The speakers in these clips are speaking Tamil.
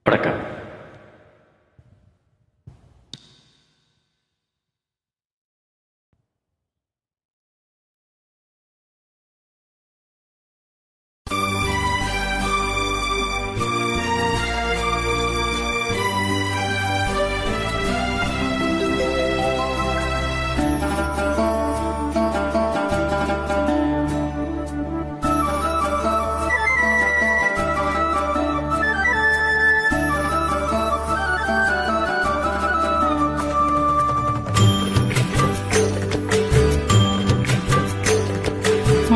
வணக்கம்.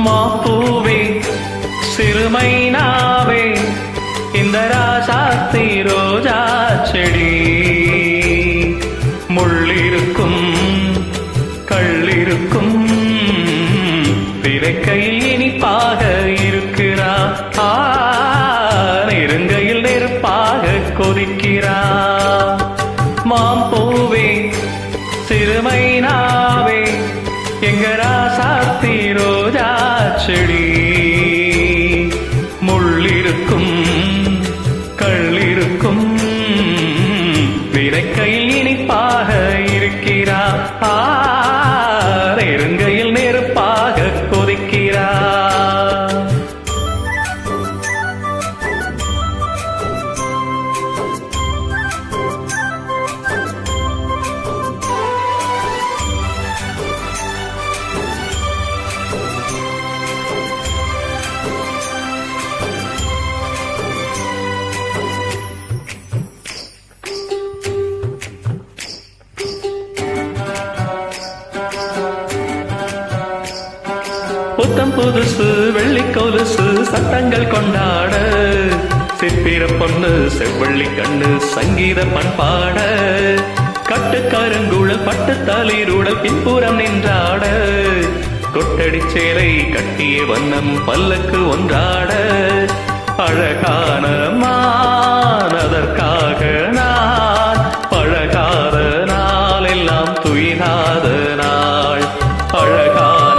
மாப்பூவே சிறுமைனாவே இந்த ராசாத்தி ரோஜா செடி முள்ளிருக்கும் கள்ளிருக்கும் பிறக்கையில் இனிப்பாக இருக்கிறா நெருங்கையில் நெருப்பாக கொதிக்கிறா. மாம்பூவே சிறுமைனாவே எங்க ராசாத்தி ரோஜா செடி முள்ளிருக்கும் கள்ளிருக்கும் விரைக்கையில் இனிப்பாக இருக்கிறா நெருங்கையில் நெருப்பாக கொதிக்கிறா. புத்தம் புதுசு வெள்ளி கொலுசு சட்டங்கள் கொண்டாட சித்திர பொண்ணு செவ்வள்ளி கண்ணு சங்கீத பண்பாட கட்டு கருங்குழல் பட்டு தளிருடல் பின்புறம் நின்றாட கொட்டடி சேலை கட்டிய வண்ணம் பல்லக்கு ஒன்றாட அழகான மான் அதற்காக நான் பழகாத நாள் எல்லாம் துயிலாத நாள் அழகான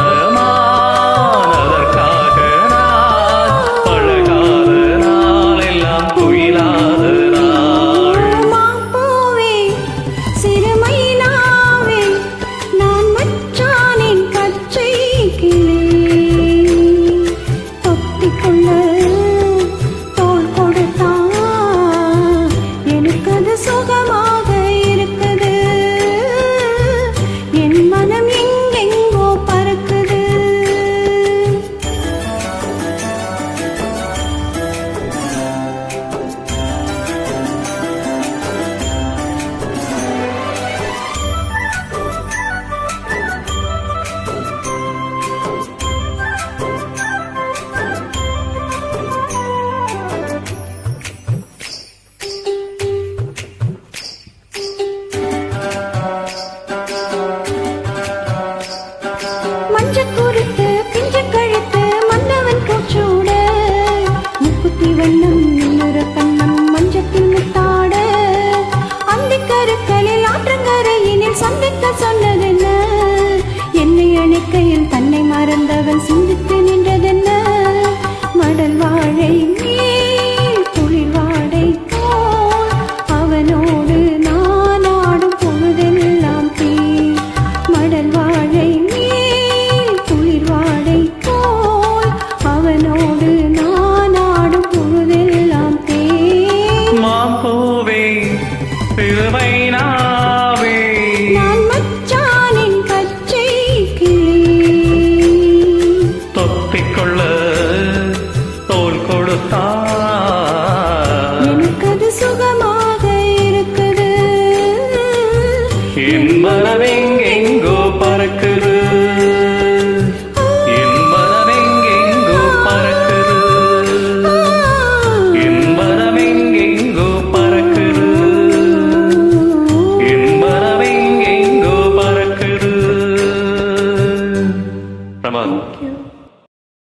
சொன்னதென்ன என்னை அணைக்கையில் தன்னை மறந்தவன் சிந்தித்து நின்றதென்ன மடல் வாழை மேல் குளிர் வாடை போல் அவனோடு நான் ஆடும் பொழுதெல்லாம் தீ மடல் வாழை மேல் குளிர் வாடை போல் அவனோடு நான் ஆடும் பொழுதெல்லாம் தீ. மாம்பூவே சிறுமைனா எனக்கது சுகமாக இருக்குது என் மனமெங்கெங்கோ